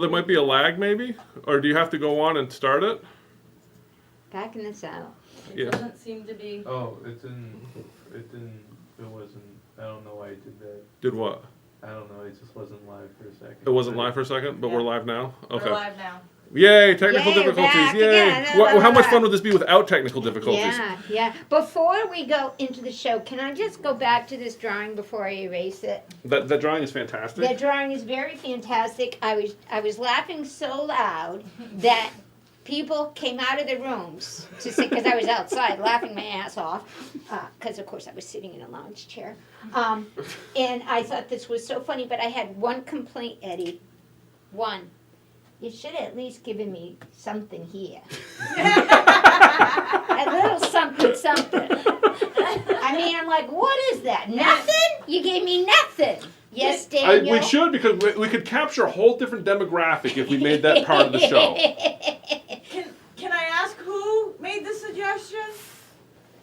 There might be a lag, maybe? Or do you have to go on and start it? Back in the saddle. It doesn't seem to be. Oh, it wasn't, I don't know why it did that. Did what? I don't know, it just wasn't live for a second. It wasn't live for a second, but we're live now? Okay. We're live now. Yay, technical Yay, difficulties. back Yay. again. How much fun would this be without technical difficulties? Yeah. Before we go into the show, can I just go back to this drawing before I erase it? That drawing is fantastic. That drawing is very fantastic. I was laughing so loud that people came out of their rooms to see, because I was outside laughing my ass off, because of course I was sitting in a lounge chair. And I thought this was so funny, but I had one complaint, Eddie. One. You should have at least given me something here. A little something. I mean, I'm like, what is that? Nothing? You gave me nothing. Yes, Daniel? We should, because we could capture a whole different demographic if we made that part of the show. Can I ask who made the suggestion?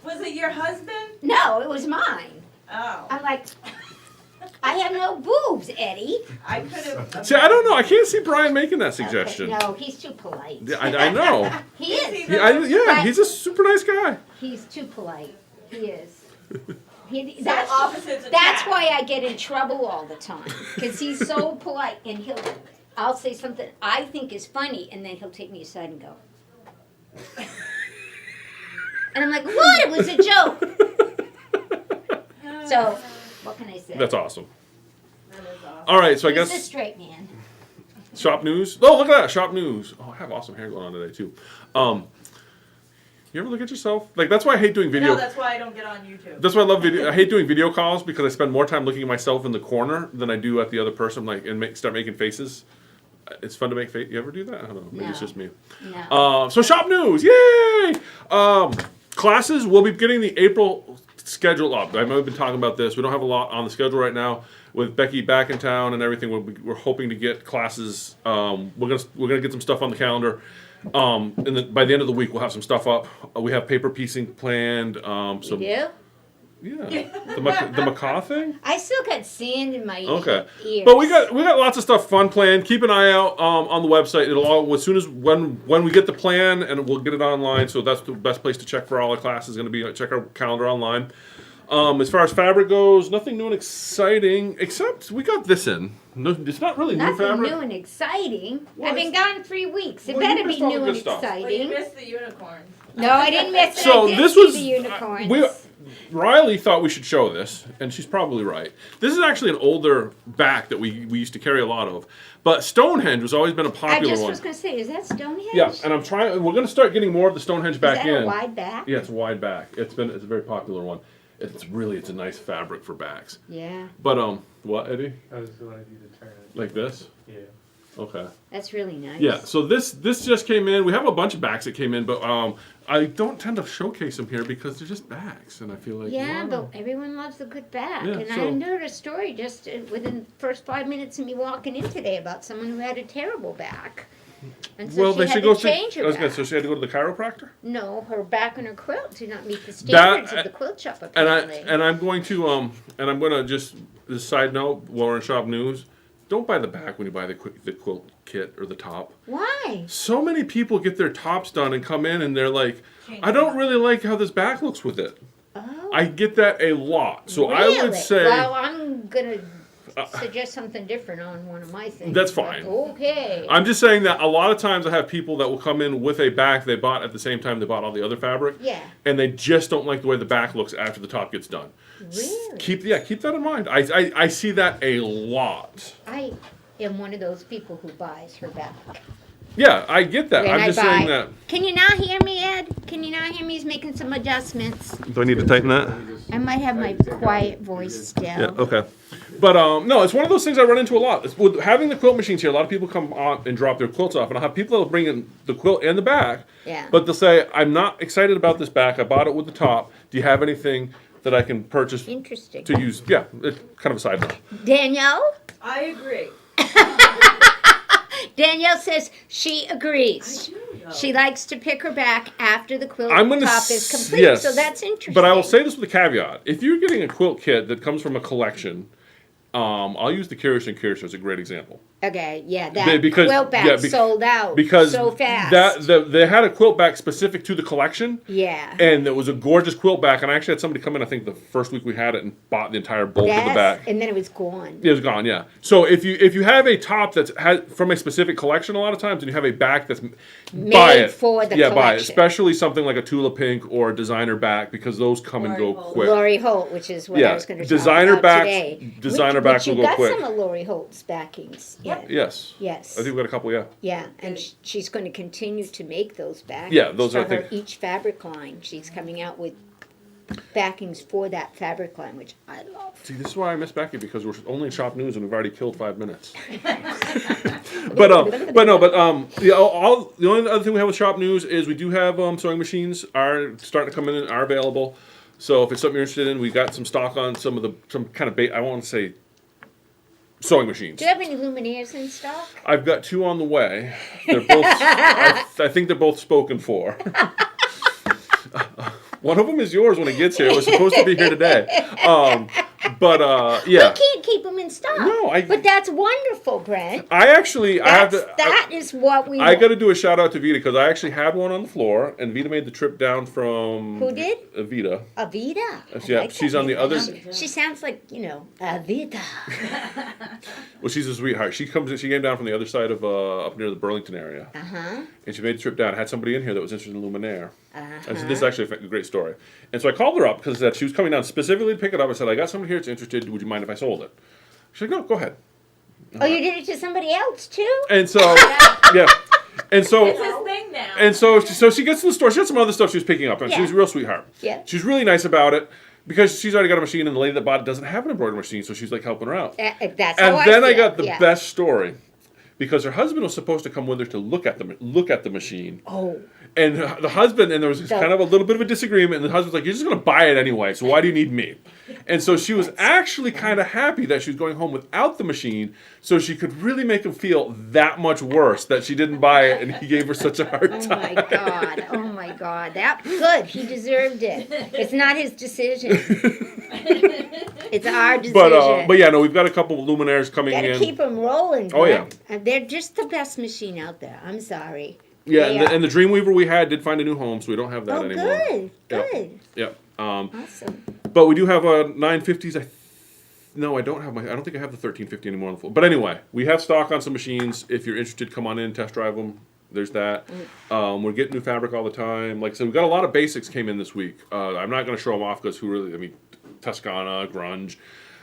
Was it your husband? No, it was mine. Oh. I'm like, I have no boobs, Eddie. I could have. See, I don't know. I can't see Brian making that suggestion. Okay, no, he's too polite. Yeah, I know. He is. He's a super nice guy. He's too polite. He is. That's opposites attract. That's why I get in trouble all the time, because he's so polite, and I'll say something I think is funny, and then he'll take me aside and go. And I'm like, what? It was a joke. So, what can I say? That's awesome. That is awesome. All right, so I He's guess a straight man. shop news. Oh, look at that, shop news. Oh, I have awesome hair going on today too. You ever look at yourself? Like, that's why I hate doing video. No, that's why I don't get on YouTube. That's why I love video. I hate doing video calls because I spend more time looking at myself in the corner than I do at the other person. Like, and start making faces. It's fun to make face. You ever do that? I don't know. Maybe it's No. just me. No. So shop news, yay! Classes. We'll be getting the April schedule up. I've been talking about this. We don't have a lot on the schedule right now. With Becky back in town and everything, we're hoping to get classes. We're gonna get some stuff on the calendar. And then by the end of the week, we'll have some stuff up. We have paper piecing planned. You do? Yeah, the macaw thing. I still got sand in my Okay, ears. but we got lots of stuff fun planned. Keep an eye out on the website. It'll all as soon as when we get the plan, and we'll get it online. So that's the best place to check for all our classes. Going to be check our calendar online. As far as fabric goes, nothing new and exciting except we got this in. No, it's not really new Nothing fabric. new and exciting. Well, I've been gone 3 weeks. It well, you better be missed all the new good and stuff. Well, you exciting. missed the unicorns. No, I didn't miss it. So I did this see was the unicorns. Riley thought we should show this, and she's probably right. This is actually an older back that we used to carry a lot of, but Stonehenge has always been a I popular just one. was going to say, is that Stonehenge? Yeah, and I'm trying. We're going to start getting more of the Stonehenge back is that in. a wide back? Yeah, it's a wide back. It's a very popular one. It's a nice fabric for backs. Yeah, But what, Eddie? I just wanted you to turn it. Like this? Yeah. Okay. that's really nice. Yeah. So this just came in. We have a bunch of backs that came in, but I don't tend to showcase them here because they're just backs, and I feel like Yeah, wow. but everyone loves a good back. Yeah, and so- I heard a story just within the first 5 minutes of me walking in today about someone who had a terrible back. And so she had to change her back. So she had to go to the chiropractor. No, her back and her quilt do not meet the standards of the quilt shop apparently. And I'm going to just this side note, Lauren Shop News. Don't buy the back when you buy the quilt kit or the top. Why? So many people get their tops done and come in and they're like, I don't really like how this back looks with it. Oh, I get that a lot. So really? I would say Well, I'm going to suggest something different on one of my things. That's but fine. Okay. I'm just saying that a lot of times I have people that will come in with a back they bought at the same time they bought all the other fabric. Yeah. And they just don't like the way the back looks after the top gets done. Really? Keep that in mind. I see that a lot. I am one of those people who buys her back. Yeah, I get that. When I'm I just buy. saying that. Can you not hear me, Ed? Can you not hear me? He's making some adjustments. Do I need to tighten that? I might have my quiet voice still. Yeah, okay. But no, it's one of those things I run into a lot. It's with having the quilt machines here, a lot of people come on and drop their quilts off, and I'll have people that'll bring in the quilt and the back, Yeah. but they'll say, I'm not excited about this back. I bought it with the top. Do you have anything that I can purchase Interesting. to use? Yeah, it's kind of a side note. Danielle? I agree. Danielle says she agrees. I do, though. She likes to pick her back after the quilt I'm gonna top is complete. yes. So that's interesting. But I will say this with a caveat. If you're getting a quilt kit that comes from a collection, I'll use the Curious and Curious as a great example. Okay, yeah, that Because- quilt back yeah, sold out because so fast. they had a quilt back specific to the collection. Yeah. And it was a gorgeous quilt back, and I actually had somebody come in, I think the first week we had it, and bought the entire bulk of the back. And then it was gone. It was gone, yeah. So if you have a top that's from a specific collection, a lot of times, and you have a back that's buy Made it. for the yeah, buy it. collection. Especially something like a Tula Pink or a designer back, because those come and go Lori Holt. quick. Lori Holt, which is what I Yeah, was going to designer talk about backs- today. designer Which backs will you go got quick. some of Lori Holt's backings. Yep. Yes. Yes. I think we got a couple, yeah. Yeah, and she's going to continue to make those backings. Yeah, those for are, I her think- each fabric line. She's coming out with backings for that fabric line, which I love. See, this is why I miss Becky, because we're only in shop news and we've already killed 5 minutes. but yeah, the only other thing we have with shop news is we do have sewing machines are starting to come in and are available. So if it's something you're interested in, we got some stock on some kind of I won't say sewing machines. Do you have any luminaires in stock? I've got 2 on the way. They're both. I think they're both spoken for. One of them is yours when it gets here. It was supposed to be here today. Yeah. We can't keep them in stock. No, but that's wonderful, Brent. I actually, That is what we I want. got to do a shout out to Vita, because I actually had one on the floor, and Vita made the trip down from. Who did? Vita. Avita. Yeah, I like she's that on the name. other- She sounds like, Avita. Well, she's a sweetheart. She came down from the other side of up near the Burlington area, Uh-huh. and she made the trip down. Had somebody in here that was interested in Luminaire. Uh-huh. I said, this is actually a great story. And so I called her up because she was coming down specifically to pick it up. I said, I got somebody here that's interested. Would you mind if I sold it? She's like, no, go ahead. Oh, you did it to somebody else, too? And so, yeah. And so, It's his thing now. and so she gets to the store. She had some other stuff she was picking up, and she Yeah. was a real sweetheart. Yeah. She's really nice about it because she's already got a machine, and the lady that bought it doesn't have an embroidery machine, so she's like helping her out. That's And how then I feel. got the Yeah. best story, because her husband was supposed to come with her to look at the machine. Oh. And the husband, and there was kind of a little bit of a disagreement, and the husband's like, you're just going to buy it anyway, so why do you need me? And so she was actually kind of happy that she was going home without the machine, so she could really make him feel that much worse that she didn't buy it, and he gave her such a hard Oh time. my God! Oh my God! That good. He deserved it. It's not his decision. It's our decision. But yeah, no, we've got a couple of luminaires coming Gotta in. keep them rolling. Oh, yeah. Brent. And they're just the best machine out there. I'm sorry. Yeah, They and the Dreamweaver we had did find a new home, so we don't have that Oh, anymore. good. Yep. Good. Yep. Awesome. But we do have a 950s. No, I don't think I have the 1350 anymore on the floor. But anyway, we have stock on some machines. If you're interested, come on in, test drive them. There's that. We're getting new fabric all the time. Like I said, we've got a lot of basics came in this week. I'm not going to show them off because Toscana, grunge.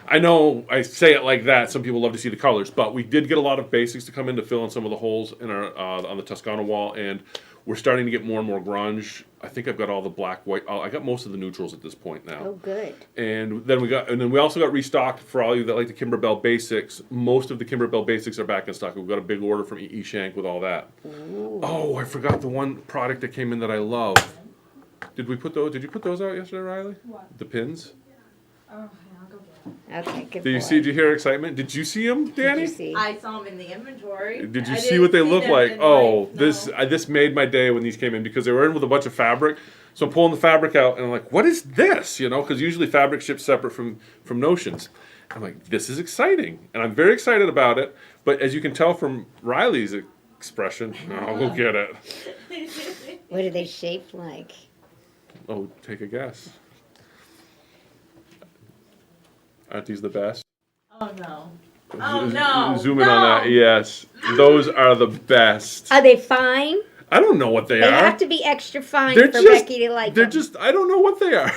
I know I say it like that. Some people love to see the colors, but we did get a lot of basics to come in to fill in some of the holes in our on the Toscana wall, and we're starting to get more and more grunge. I think I've got all the black, white. I got most of the neutrals at this point now. Oh, good. And then we also got restocked for all you that like the Kimberbell basics. Most of the Kimberbell basics are back in stock. We've got a big order from E. Shank with all that. Ooh. Oh, I forgot the one product that came in that I love. Did you put those out yesterday, Riley? What? The pins? Oh, yeah, I'll go get 'em. Okay, good Did you boy. see? Did you hear excitement? Did you see them, Danny? Did you see? I saw them in the inventory. Did you I see didn't what they see look them like? in Oh, life, no. this made my day when these came in because they were in with a bunch of fabric. So I'm pulling the fabric out and I'm like, what is this? You know, because usually fabric ships separate from notions. I'm like, this is exciting, and I'm very excited about it. But as you can tell from Riley's expression, I'll go get it. What are they shaped like? Oh, take a guess. Aren't these the best? Oh no. Oh no. Zoom in no. on that. Yes, those are the best. Are they fine? I don't know what they They are. have to be extra fine They're for just- Becky to like They're them. just. I don't know what they are.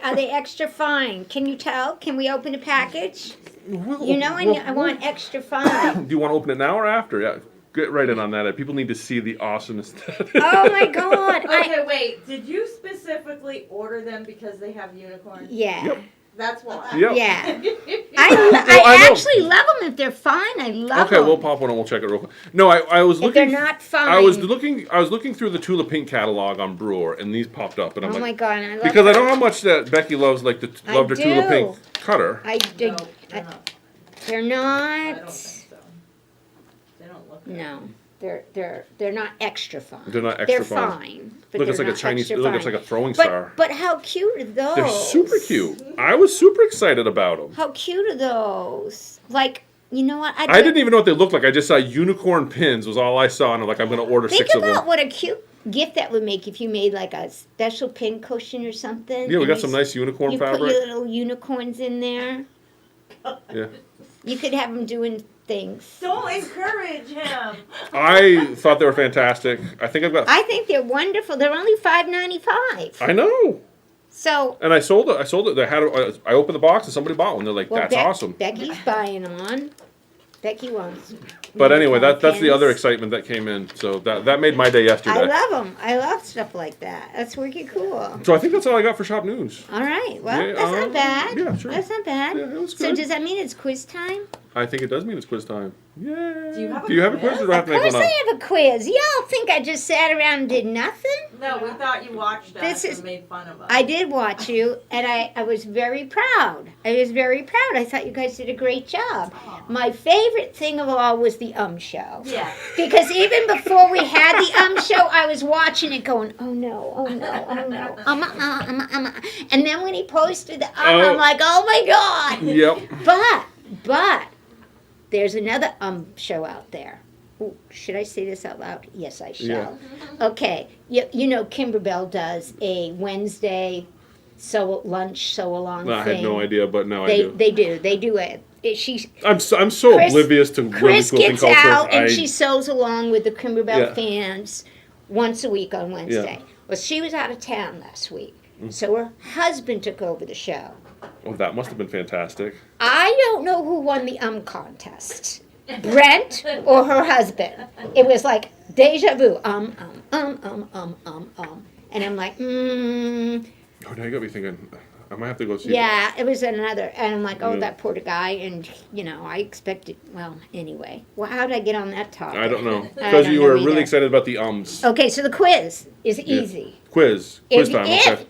Are they extra fine? Can you tell? Can we open a package? Well, You know, I want extra fine. Do you want to open it now or after? Yeah, get right in on that. People need to see the awesomeness. Oh my God! Okay, wait. Did you specifically order them because they have unicorns? Yeah. Yep. That's why. Yep. Yeah. I I know. actually love them if they're fine. I love Okay, them. we'll pop one and we'll check it real quick. No, I was If looking. they're not fine. I was looking through the Tula Pink catalog on Brewer, and these popped up, and I'm Oh like, my God! I love because I them. know how much that Becky loves, like loved her Tula do. Pink cutter. I do. No, they're not. They're I don't not. think so. They don't look good. No, they're not extra fine. They're not extra They're fine. fine. But Look, it's they're like a not Chinese. extra Look, it's fine. like a throwing star. But how cute are those? They're super cute. I was super excited about them. How cute are those? Like you know what? I didn't even know what they looked like. I just saw unicorn pins was all I saw, and I'm like, I'm going to order Think 6 of them. about what a cute gift that would make if you made like a special pin cushion or something. Yeah, we and got some nice unicorn you fabric. put your little unicorns in there. Yeah. You could have them doing things. Don't encourage him. I thought they were fantastic. I think I've got. I think they're wonderful. They're only $5.95. I know. So. And I sold it. I sold it. They had. I opened the box and somebody bought one. They're like, "That's awesome." Becky's buying on. Becky wants. But anyway, that's the pins. other excitement that came in. So that made my day yesterday. I love them. I love stuff like that. That's wicked cool. So I think that's all I got for shop news. All right. Well, Yeah, that's not bad. yeah, sure. That's not bad. Yeah, it was So good. does that mean it's quiz time? I think it does mean it's quiz time. Yeah. Do you have a Do you have a quiz, quiz? or do I have Of to make course one I up? have a quiz. Y'all think I just sat around and did nothing? No, we thought you watched us This is- and made fun of us. I did watch you, and I was very proud. I was very proud. I thought you guys did a great job. My favorite thing of all was the show. Yeah. Because even before we had the show, I was watching it going, oh no, oh no, oh no. And then when he posted the I'm like, oh my God. Yep. But, there's another show out there. Ooh, should I say this out loud? Yes, I shall. Okay. You know Kimberbell does a Wednesday lunch sew-along I thing. had no idea, but now I do. They do. They do it. She's I'm so Chris- oblivious to women's Chris quilting gets culture. out and she sews along with the Kimberbell Yeah. fans once a week on Wednesday. Well, she was out of town last week, so her husband took over the show. Oh, that must have been fantastic. I don't know who won the contest, Brent or her husband. It was like deja vu. And I'm like, Oh, now you got me thinking. I might have to go see. yeah, it was another. And I'm like, oh, Yeah. that poor guy. And, I expected, well, anyway. Well, how did I get on that topic? I don't know I because don't you know were either. really excited about the ums. Okay, so the quiz is easy. Quiz time. Okay.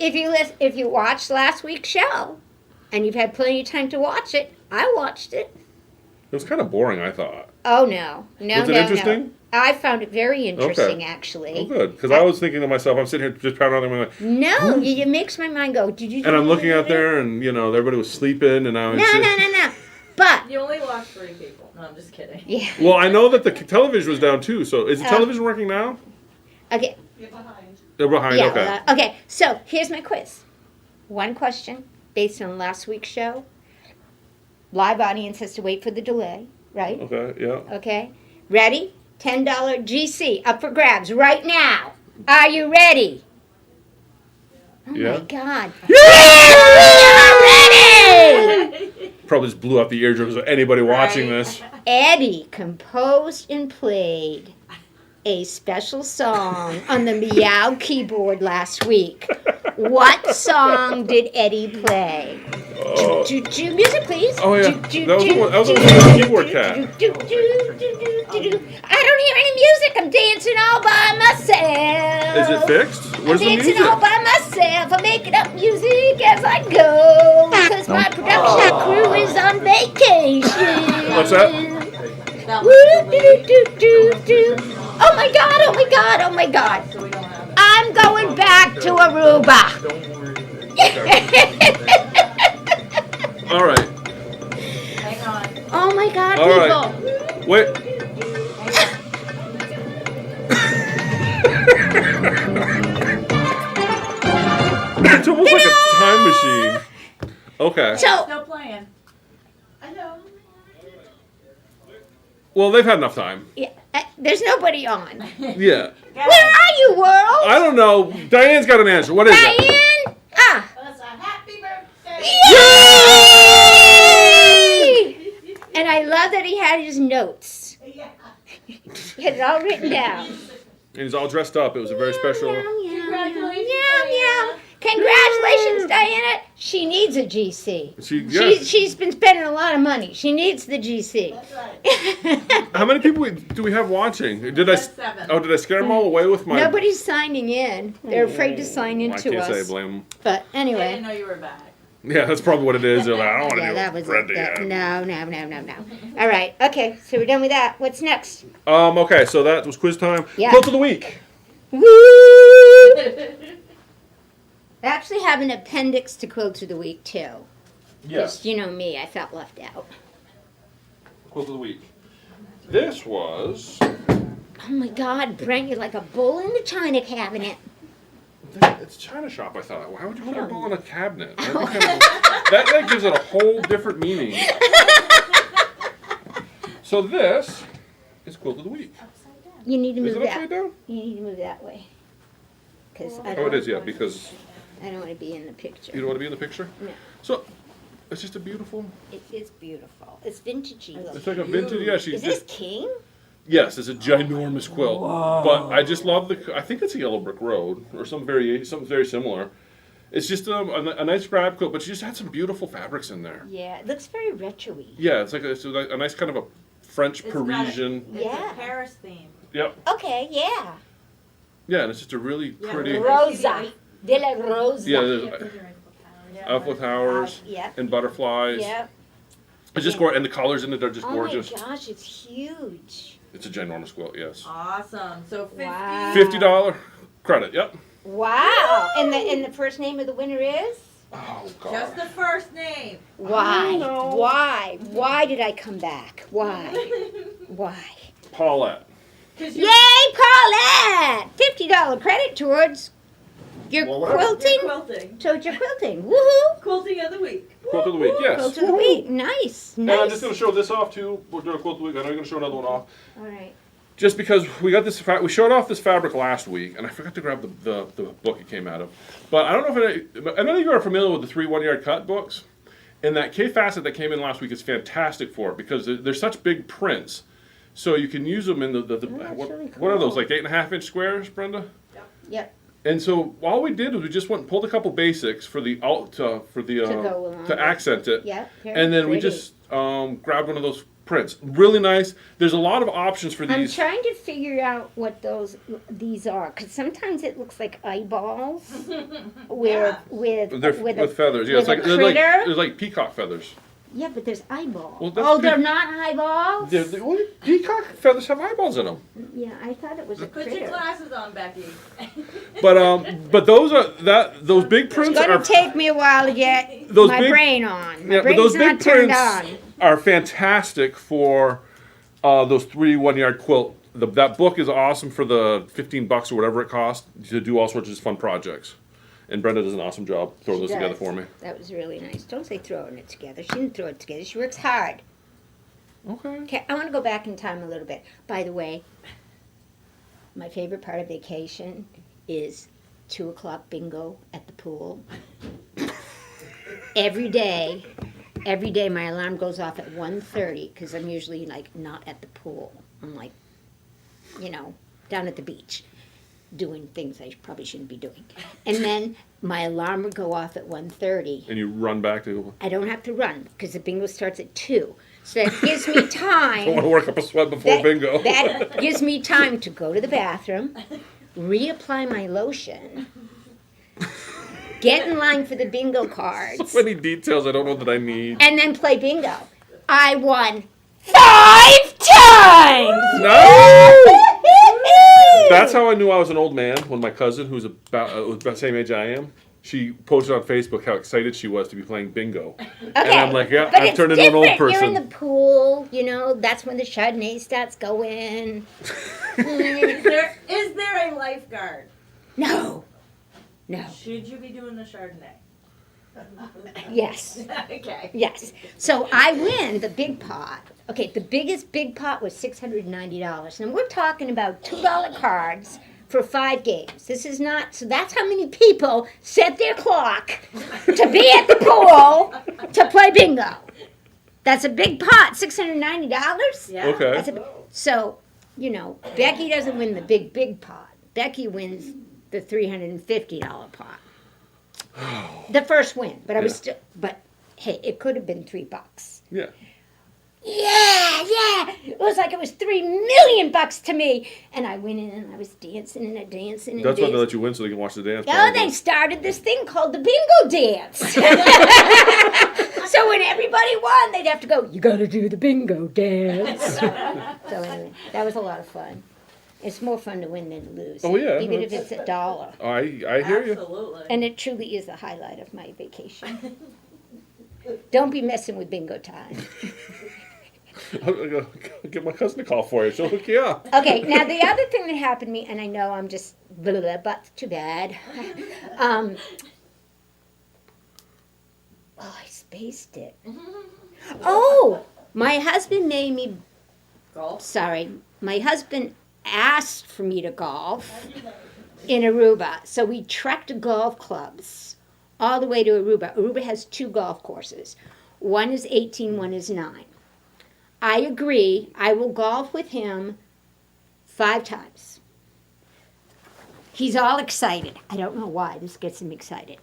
If you watched last week's show, and you've had plenty of time to watch it, I watched it. It was kind of boring, I thought. Oh no, Was it interesting? I found it very interesting, actually. Oh, good. Because I was thinking to myself, I'm sitting here just pounding on them, like, No, it makes my mind go. Did you? and I'm looking out there, and everybody was sleeping, and I was. No. But You only lost 3 people. No, I'm just kidding. yeah. Well, I know that the television was down too. So is the television working now? Okay. You're behind. They're behind. Yeah. Okay. Okay. So here's my quiz. One question based on last week's show. Live audience has to wait for the delay, right? Okay. Yeah. Okay. Ready? $10 GC up for grabs right now. Are you ready? Oh Yeah. my God. You're ready! Probably just blew out the eardrums of anybody watching this. Eddie composed and played a special song on the Meow keyboard last week. What song did Eddie play? Music, please. Oh, yeah. That was the one- that was the one with the keyboard cat. I don't hear any music. I'm dancing all by myself. Is it fixed? Where's the I'm dancing music? all by myself. I'm making up music as I go. Because my production crew is on vacation. What's that? Woo-doo-doo-doo-doo. Oh my God, oh my God, oh my God. So we don't have it. I'm going back to Aruba. All right. Hang on. Oh my God, All people. right. Wait. It's almost like a time machine. Okay. So, Still playing. I know. Well, they've had enough time. yeah, there's nobody on. Yeah. Where are you, world? I don't know. Diane's got an answer. What is it? Diane? Ah. That's a happy birthday. Yay! And I love that he had his notes. Yeah. He had it all written down. And he's all dressed up. It was a very special. Congratulations, Yeah. Congratulations, Diana. She needs a GC. Yes. She's been spending a lot of money. She needs the GC. That's right. How many people do we have watching? Did I? That's 7. Oh, did I scare them all away with my? Nobody's signing in. They're afraid to sign I into can't say I us. blame them. But I didn't anyway. know you were back. Yeah, that's probably what it is. They're like, I don't want to Yeah, do that it. was Brandy, it. yeah. No. All right. Okay, so we're done with that. What's next? Okay, so that was quiz time. Yeah. Quilt of the week. Woo! I actually have an appendix to Quilt of the Week, too. Yes. You know me, I felt left out. quilt of the week. This was. Oh my God, Brent, you're like a bull in the china cabinet. It's China shop, I thought. Why would you put a bull in a cabinet? That gives it a whole different meaning. So this is quilt of the week. You need to Is move it that. upside down? You need to move that way. Because I Oh, don't. it is, yeah, because I don't want to be in the picture. you don't want to be in the picture? No, So, it's just a beautiful, it is beautiful. It's vintagey it's looking. like a vintage, yeah, Is this king? yes, it's a ginormous quilt. But I just love I think it's a Yellow Brick Road, or something very similar. It's just a nice grab quilt, but she just had some beautiful fabrics in there. Yeah, it looks very retro-y. Yeah, it's like a nice kind of a French It's got a- Parisian. It's Yeah. a Paris theme. Yep. Okay, yeah. Yeah, and it's just a really Yeah, pretty. Rosa. De la Rosa. Yeah, there's Eiffel Towers Yeah. and butterflies. Yeah. It's just gorgeous, and the colors in it are just Oh gorgeous. my gosh, it's huge. It's a ginormous quilt, yes. Awesome. So 50. Wow. $50 credit. Yep. Wow. And the first name of the winner is? Oh Just God. the first name. Why? know. Why? Why did I come back? Why? Why? Paulette. 'Cause Yay, you- Paulette! $50 credit towards your Well, what? quilting. Quilting. Towards your quilting. Woohoo! Quilting of the week. Quilt of the week. Yes. Quilt of the week. Nice. And Nice. I'm just going to show this off too. We're doing a quilt of the week. I know you're going to show another one off. All right. Just because we got this, we showed off this fabric last week, and I forgot to grab the book it came out of. But I don't know if none of you are familiar with the 3 1-yard cut books. And that K Facet that came in last week is fantastic for it because they're such big prints. So you can use them in the that's what, really what are those, cool. like 8.5-inch squares, Brenda? Yep. And so all we did was we just went and pulled a couple basics for the go along to accent it. Yep. And then we just grabbed one of those prints. Really nice. There's a lot of options for I'm these. trying to figure out what these are because sometimes it looks like eyeballs with With feathers. Yeah, with it's like a critter. they're like peacock feathers. Yeah, but there's eyeballs. Well, that's Oh, they're big- not eyeballs. Well, peacock feathers have eyeballs in them. Yeah, I thought it was a Put your critter. glasses on, Becky. But those big It's prints gonna are take me a while to get Those my big- brain on. My yeah, but brain's those not big turned prints on. are fantastic for those 3 1-yard quilt. That book is awesome for the $15 or whatever it costs to do all sorts of fun projects. And Brenda does an awesome job throwing She those together does. for me. That was really nice. Don't say throwing it together. She didn't throw it together. She works hard. Okay. Okay, I want to go back in time a little bit. By the way, my favorite part of vacation is 2:00 bingo at the pool. Every day my alarm goes off at 1:30 because I'm usually like not at the pool. I'm like, down at the beach doing things I probably shouldn't be doing. And then my alarm would go off at 1:30. And you run back to. I don't have to run because the bingo starts at 2. So that gives me I want time. to work up a sweat before bingo. That gives me time to go to the bathroom, reapply my lotion, get in line for the bingo cards, So many details I don't know that I need. and then play bingo. I won 5 times! No! That's how I knew I was an old man when my cousin, who's about the same age I am, she posted on Facebook how excited she was to be playing bingo. Okay. And I'm like, yeah, but I've it's turned into an old different. You're in person. the pool, that's when the Chardonnay starts going. Is there a lifeguard? No. No. Should you be doing the Chardonnay? Yes. Okay. Yes. So I win the big pot. Okay, the biggest big pot was $690. And we're talking about $2 cards for 5 games. This is not, so that's how many people set their clock to be at the pool to play bingo. That's a big pot, $690? Yeah. Okay. That's so, Becky doesn't win the big pot. Becky wins the $350 pot. The first win, but I was still, but hey, it could have been $3. Yeah. Yeah. It was like it was $3 million to me. And I went in and I was dancing and dancing and That's why they dancing. let you win so they can watch the dance. Oh, probably. they started this thing called the bingo dance. So when everybody won, they'd have to go, you gotta do the bingo dance. So anyway, that was a lot of fun. It's more fun to win than to lose. Oh, yeah. Even if it's $1. I hear you. Absolutely. And it truly is the highlight of my vacation. Don't be messing with bingo time. I'll get my cousin to call for you. She'll hook you up. Okay, now the other thing that happened to me, and I know I'm just blah, blah, blah, but too bad. I spaced it. Oh, my husband made me. Golf. Sorry, my husband asked for me to golf in Aruba, so we trekked golf clubs all the way to Aruba. Aruba has 2 golf courses. One is 18, one is 9. I agree. I will golf with him 5 times. He's all excited. I don't know why. This gets him excited.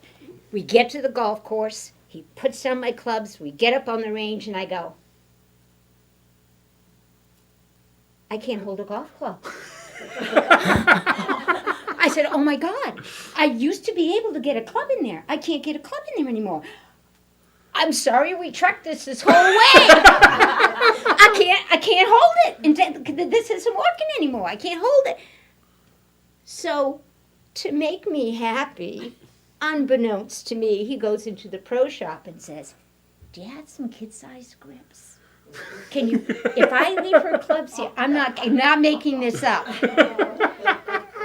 We get to the golf course. He puts down my clubs. We get up on the range, and I go, I can't hold a golf club. I said, oh my God, I used to be able to get a club in there. I can't get a club in there anymore. I'm sorry we trekked this whole way. I can't hold it. And this isn't working anymore. I can't hold it. So to make me happy, unbeknownst to me, he goes into the pro shop and says, do you have some kid-sized grips? Can you, if I leave her clubs here, I'm not making this up.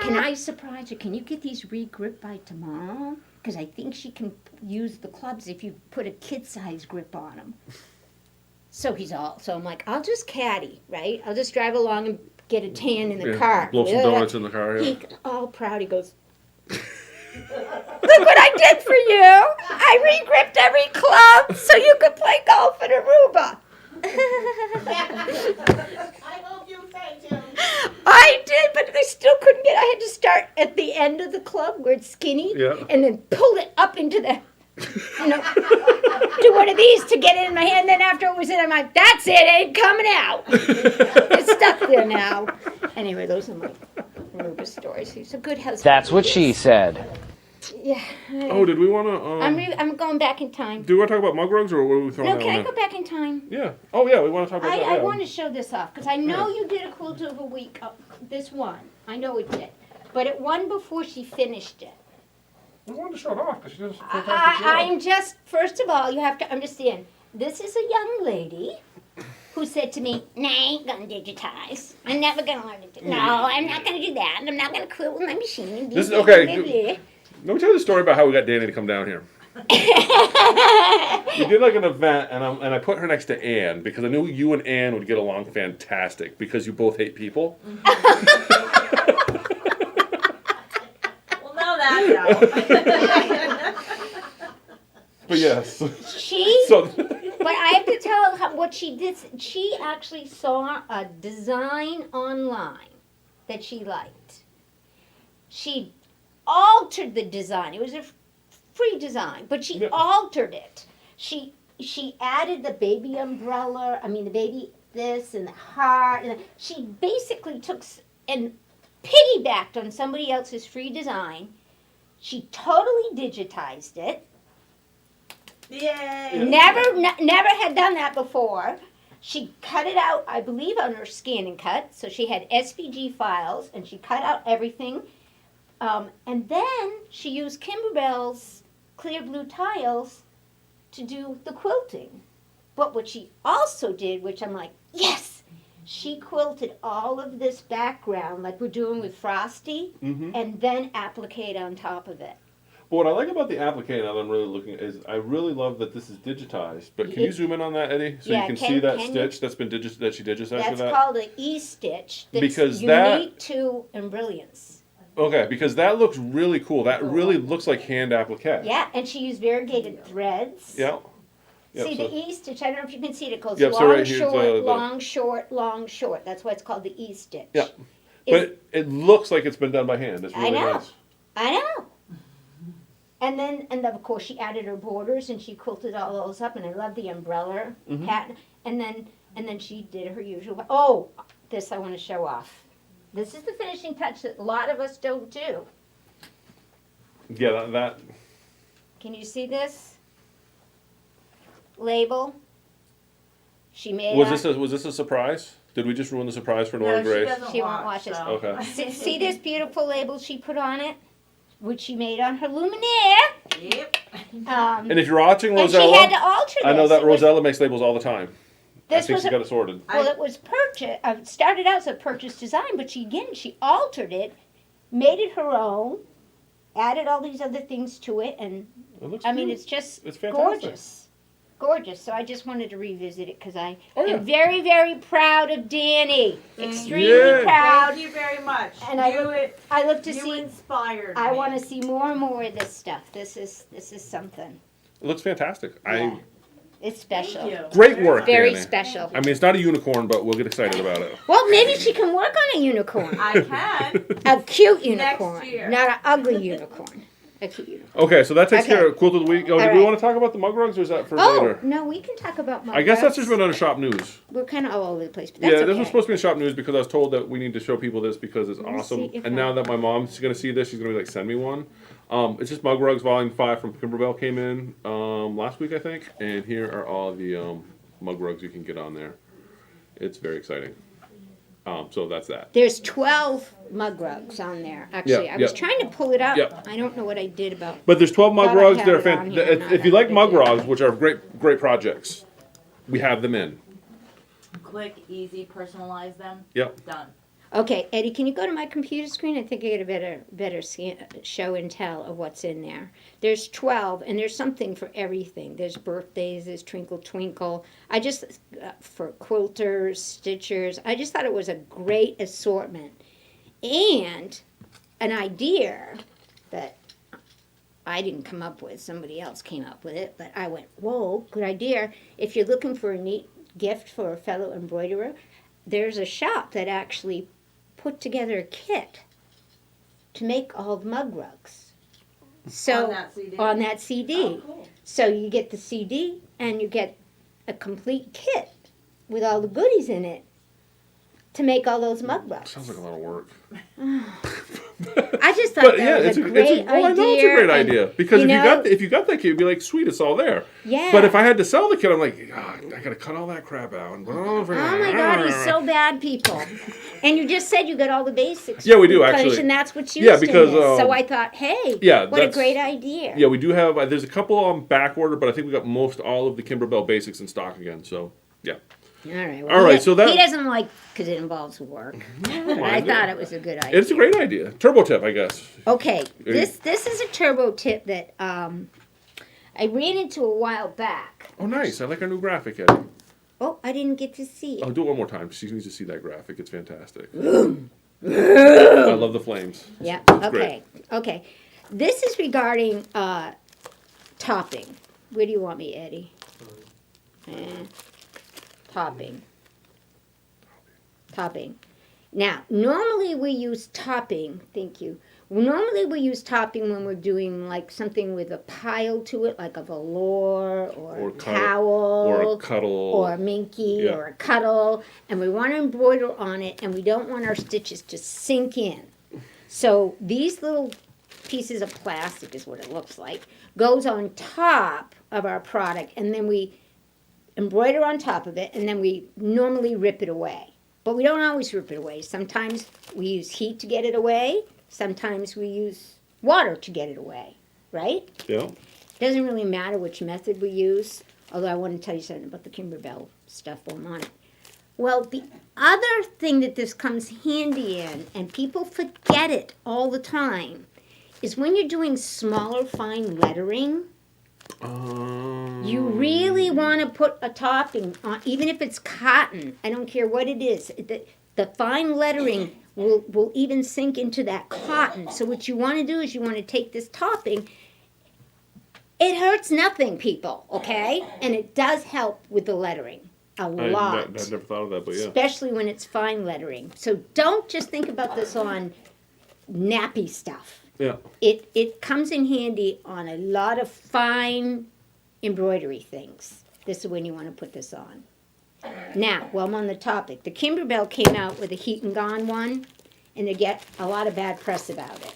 Can I surprise her? Can you get these re-gripped by tomorrow? Because I think she can use the clubs if you put a kid-sized grip on them. So I'm like, I'll just caddy, right? I'll just drive along and get a tan in the car. Blow some donuts in the car, yeah. He, all proud, he goes, look what I did for you. I re-gripped every club so you could play golf in Aruba. I hope you thanked him. I did, but I still couldn't get. I had to start at the end of the club where it's skinny, and then pull it up into the, do one of these to get it in my hand. Then after it was in, I'm like, that's it, ain't coming out. It's stuck there now. Anyway, those are my Aruba stories. He's a good husband. That's what she said. Yeah. Oh, did we want to? I'm going back in time. Do we want to talk about mug rugs, or what are we throwing No, that can on I go back in time? Yeah. Oh, yeah. We want to talk about that. I Yeah. want to show this off because I know you did a quilt of a week. This one, I know it did, but it won before she finished it. We wanted to show it off because she does a fantastic job. I'm just, first of all, you have to understand. This is a young lady who said to me, "Nah, I ain't gonna digitize. I'm never gonna learn to do. No, I'm not gonna do that. I'm not gonna quilt with my machine." This is okay. Let me tell you the story about how we got Danny to come down here. We did like an event, and I put her next to Ann because I knew you and Ann would get along fantastic because you both hate people. Well, now that But yes. But I have to tell her what she did. She actually saw a design online that she liked. She altered the design. It was a free design, but she altered it. She added the baby umbrella. I mean, the baby this and the heart. And she basically took and piggybacked on somebody else's free design. She totally digitized it. Yay! Never had done that before. She cut it out, I believe, on her scan and cut. So she had SVG files, and she cut out everything. And then she used Kimberbell's clear blue tiles to do the quilting. But what she also did, which I'm like, yes, she quilted all of this background like we're doing with Frosty, and then applique on top of it. But what I like about the applique now that I'm really looking at is I really love that this is digitized. But can you zoom in on that, Eddie? So you can see that stitch that's been that she digitized for that? That's called an E-stitch. That's because unique to Embrilliance. Okay, because that looks really cool. That really looks like hand applique. Yeah, and she used variegated threads. Yeah. Yep, See the E-stitch, I don't know if you can see it. It goes so long, right here's short, long, short, long, short. That's why it's called the E-stitch. Yeah. But it looks like it's been done by hand. It's really nice. I know. And then of course she added her borders and she quilted all those up, and I love the umbrella pattern. And then she did her usual. Oh, this I want to show off. This is the finishing touch that a lot of us don't do. Yeah, that. Can you see this label? She made. Was this a surprise? Did we just ruin the surprise for Nora Grace? She won't watch it. Okay. See this beautiful label she put on it, which she made on her luminaire. Yep. And if you're watching And Rosella, she had to alter this. I know that Rosella makes labels all the time. I This think was she got it sorted. well, it was started out as a purchase design, but she altered it, made it her own, added all these other things to it, and It looks I mean, cute. it's just It's fantastic. gorgeous. So I just wanted to revisit it because I Oh, yeah. am very, very proud of Danny. Thank Extremely you. proud. Thank you very much. And I look to you see. inspired I me. want to see more and more of this stuff. This is something. It looks fantastic. Yeah. It's special. Thank you. Great work, Very Danny. special. I mean, it's not a unicorn, but we'll get excited about it. Well, maybe she can work on a unicorn. I can. A cute Next unicorn, year. not an ugly unicorn. A cute unicorn. Okay, so that takes Okay. care of Quilt of the Week. Oh, All do we right. want to talk about the mug rugs, or is that for Oh later? no, we can talk about my. I guess that's just been under shop news. We're kind of all over the place, but that's Yeah, okay. this was supposed to be in shop news because I was told that we need to show people this because it's Let me awesome. see if And I- now that my mom's going to see this, she's going to be like, send me one. It's just Mug Rugs Volume 5 from Kimberbell came in last week, I think. And here are all the mug rugs you can get on there. It's very exciting. So that's that. There's 12 mug rugs on there. Actually, Yeah, I was yeah. trying to pull it up. Yeah. I don't know what I did about. But there's 12 mug Thought I rugs. had They're it on fan- here, if, not if you on like the mug video. rugs, which are great projects, we have them in. Quick, easy, personalize them. Yep. Done. Okay, Eddie, can you go to my computer screen? I think I get a better show and tell of what's in there. There's 12, and there's something for everything. There's birthdays, there's Twinkle Twinkle. I just, for quilters, stitchers, I just thought it was a great assortment. And an idea that I didn't come up with, somebody else came up with it, but I went, whoa, good idea. If you're looking for a neat gift for a fellow embroiderer, there's a shop that actually put together a kit to make all the mug rugs. So On that CD? on that CD. Oh, cool. So you get the CD and you get a complete kit with all the goodies in it to make all those mug rugs. Sounds like a lot of work. I just thought But yeah, that was it's a great idea. well, I know it's a great and, idea because you know, if you got that kit, you'd be like, sweet, it's all there. Yeah. But if I had to sell the kit, I'm like, I gotta cut all that crap out. And Oh my God, he's so bad, people. And you just said you got all the basics. Yeah, we do, replenished, actually. And that's what's used Yeah, because, in this. So um, I thought, hey, yeah, what a that's- great idea. Yeah, we do have. There's a couple on back order, but I think we got all of the Kimberbell basics in stock again. So yeah. All right. All right, so that- he doesn't like because it involves work. But I mind it. thought it was a good idea. It's a great idea. Turbo tip, I guess. Okay, this is a turbo tip that I ran into a while back. Oh, nice. I like our new graphic, Eddie. Oh, I didn't get to see I'll it. do it one more time. She needs to see that graphic. It's fantastic. I love the flames. Yeah. great. Okay. This is regarding topping. Where do you want me, Eddie? Topping. Now, normally we use topping. Thank you. Normally we use topping when we're doing like something with a pile to it, like a velour or a towel Or a cuddle. or a minky Yeah. or a cuddle, and we want to embroider on it, and we don't want our stitches to sink in. So these little pieces of plastic is what it looks like, goes on top of our product, and then we embroider on top of it, and then we normally rip it away. But we don't always rip it away. Sometimes we use heat to get it away. Sometimes we use water to get it away, right? Yeah. Doesn't really matter which method we use, although I want to tell you something about the Kimberbell stuff while I'm on it. Well, the other thing that this comes handy in, and people forget it all the time, is when you're doing smaller fine lettering, you really want to put a topping on, even if it's cotton. I don't care what it is. The fine lettering will even sink into that cotton. So what you want to do is you want to take this topping. It hurts nothing, people, okay? And it does help with the lettering a lot. I never thought of that, but yeah. Especially when it's fine lettering. So don't just think about this on nappy stuff. Yeah. It comes in handy on a lot of fine embroidery things. This is when you want to put this on. Now, while I'm on the topic, the Kimberbell came out with a heat and gone one, and they get a lot of bad press about it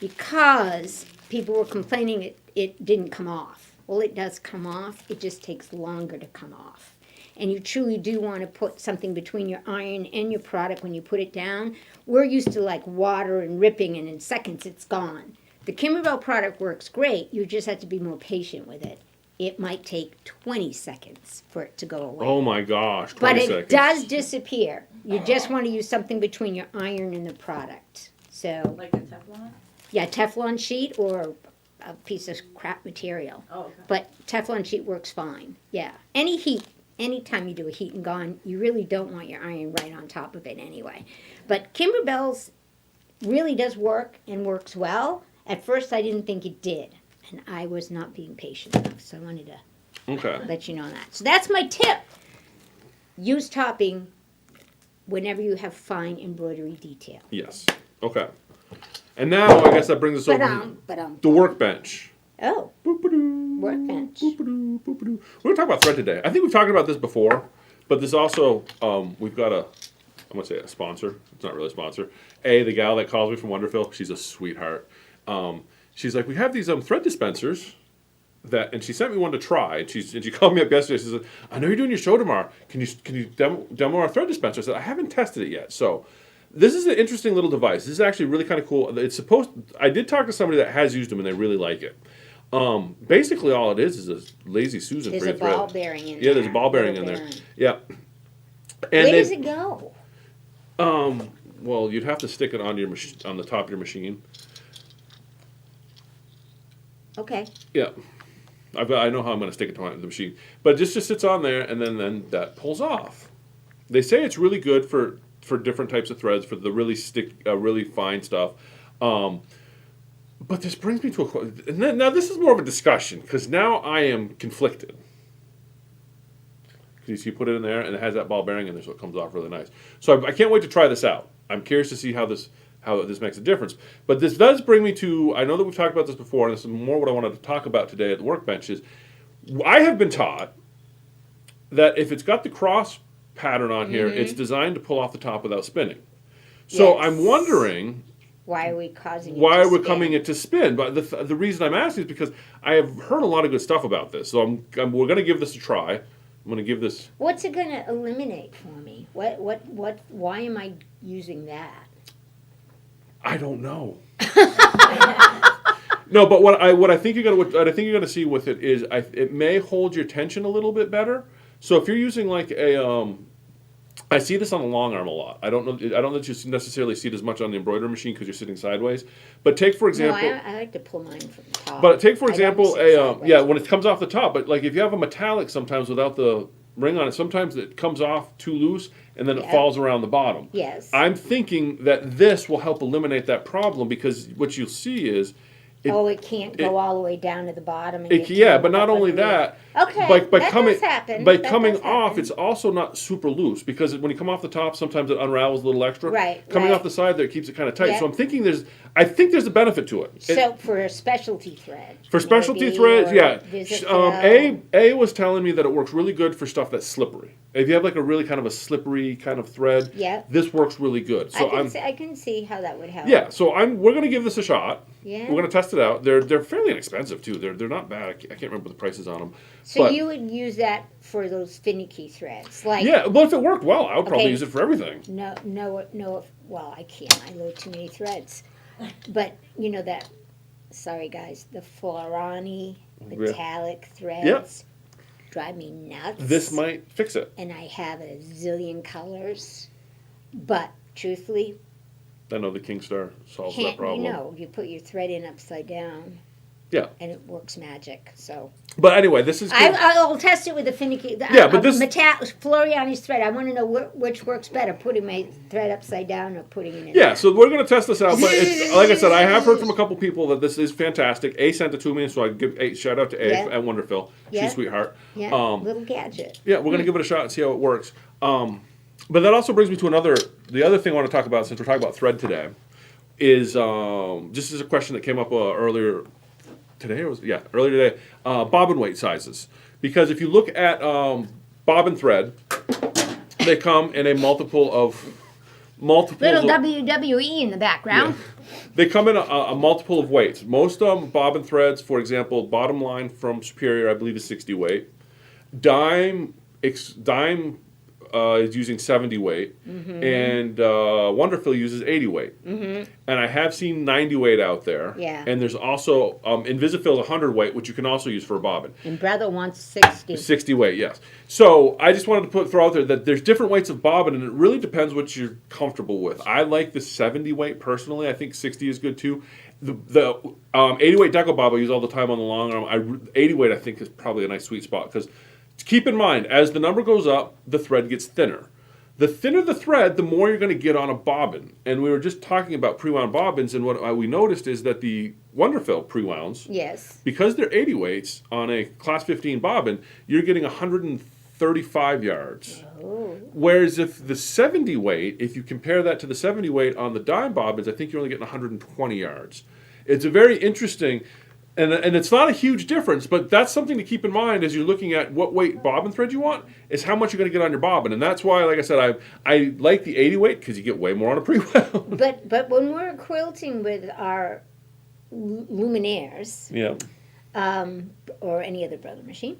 because people were complaining it didn't come off. Well, it does come off. It just takes longer to come off. And you truly do want to put something between your iron and your product when you put it down. We're used to like water and ripping, and in seconds it's gone. The Kimberbell product works great. You just have to be more patient with it. it might take 20 seconds for it to go away. Oh my gosh, 20 but it seconds. does disappear. You just want to use something between your iron and the product. So, Like a Teflon? yeah, Teflon sheet or a piece of crap material. Oh, okay. But Teflon sheet works fine. Yeah. Any heat, anytime you do a heat and gone, you really don't want your iron right on top of it anyway. But Kimberbell's really does work and works well. At first, I didn't think it did. And I was not being patient enough. So I wanted to Okay. let you know that. So that's my tip. Use topping whenever you have fine embroidery detail. Yes. Okay. And now I guess that brings us over But to the workbench. oh, Boop-a-doo, Workbench. boop-a-doo, boop-a-doo. We're gonna talk about thread today. I think we've talked about this before, but this also we've got I'm gonna say a sponsor. It's not really a sponsor. The gal that calls me from Wonderful, she's a sweetheart. She's like, we have these thread dispensers and she sent me one to try. And she called me up yesterday. She said, I know you're doing your show tomorrow. Can you demo our thread dispenser? I said, I haven't tested it yet. So this is an interesting little device. This is actually really kind of cool. I did talk to somebody that has used them and they really like it. Basically all it is a lazy Susan there's for a your thread. ball bearing in there. Yeah, there's a ball bearing in Little there. bearing. Yeah. Where And does it go? well, you'd have to stick it on on the top of your machine. Okay. Yeah. I know how I'm going to stick it to the machine. But it just sits on there, and then that pulls off. They say it's really good for different types of threads, for the really fine stuff. But this brings me to a question. Now, this is more of a discussion, because now I am conflicted. You see, you put it in there, and it has that ball bearing in there, so it comes off really nice. So I can't wait to try this out. I'm curious to see how this makes a difference. But this does bring me to, I know that we've talked about this before, and this is more what I wanted to talk about today at the workbench, is I have been taught that if it's got the cross pattern on here, it's designed to pull off the top without spinning. So Yes. I'm wondering, Why are we causing it why to are we spin? coming it to spin? But the reason I'm asking is because I have heard a lot of good stuff about this. So we're going to give this a try. I'm going to give this. What's it going to eliminate for me? Why am I using that? I don't know. No, but what I think you're gonna see with it is it may hold your tension a little bit better. So if you're using like I see this on the long arm a lot. I don't know that you necessarily see it as much on the embroidery machine because you're sitting sideways. But take for example. No, I like to pull mine from the top. But take for I don't example sit sideways. when it comes off the top. But like if you have a metallic sometimes without the ring on it, sometimes it comes off too loose and then it Yeah. falls around the bottom. Yes. I'm thinking that this will help eliminate that problem because what you'll see is it can't go all the way down to the bottom. And get yeah, but tangled not up only underneath. that, Okay, by that coming does happen. by That coming does off, happen. it's also not super loose because when you come off the top, sometimes it unravels a little extra. Right, Coming right. off the side there, it keeps it kind of tight. Yeah. So I'm thinking I think there's a benefit to it. So for a specialty thread. For specialty maybe, threads, or yeah. visit A was telling me that it works really good for stuff that's slippery. If you have like a really kind of a slippery kind of thread, Yeah. this works really good. So I can see how that would help. yeah. So we're gonna give this a shot. Yeah. We're gonna test it out. They're fairly inexpensive too. They're not bad. I can't remember the prices on them. So but, you would use that for those finicky threads, like yeah. Well, if it worked well, I would probably Okay. use it for everything. no. Well, I can't. I load too many threads. But you know that. Sorry, guys. The Florani metallic threads drive me nuts. This might fix it. And I have a zillion colors, but truthfully, I know the Kingstar solves that problem. you put your thread in upside down. Yeah. And it works magic. So But anyway, this is good. I'll test it with the finicky. Yeah, but this- Floriani's thread. I want to know which works better, putting my thread upside down or putting it in. Yeah, so we're going to test this out. But like I said, I have heard from a couple people that this is fantastic. A sent it to me, so I give a shout out to A Yeah. at Wonderful. She's Yeah. a sweetheart. Yeah, little gadget. Yeah, we're going to give it a shot and see how it works. But that also brings me to the other thing I want to talk about since we're talking about thread today is just as a question that came up earlier today, bobbin weight sizes. Because if you look at bobbin thread, they come in a multiple Little WWE in the background. They come in a multiple of weights. Most bobbin threads, for example, bottom line from Superior, I believe is 60 weight. Dime is using 70 weight, and Wonderfill uses 80 weight. And I have seen 90 weight out there. Yeah. And there's also Invisifil is 100 weight, which you can also use for a bobbin. And brother wants 60. 60 weight, yes. So I just wanted to throw out there that there's different weights of bobbin, and it really depends what you're comfortable with. I like the 70 weight personally. I think 60 is good too. The 80 weight deco bob I use all the time on the long arm. 80 weight I think is probably a nice sweet spot because keep in mind as the number goes up, the thread gets thinner. The thinner the thread, the more you're going to get on a bobbin. And we were just talking about pre-wound bobbins, and what we noticed is that the Wonderfill pre-wounds, Yes. because they're 80 weights on a class 15 bobbin, you're getting 135 yards. Oh. Whereas if the 70 weight, if you compare that to the 70 weight on the dime bobbins, I think you're only getting 120 yards. It's a very interesting, and it's not a huge difference, but that's something to keep in mind as you're looking at what weight bobbin thread you want, is how much you're going to get on your bobbin. And that's why, like I said, I like the 80 weight because you get way more on a pre-wound. But when we're quilting with our luminaires, Yeah. or any other brother machine,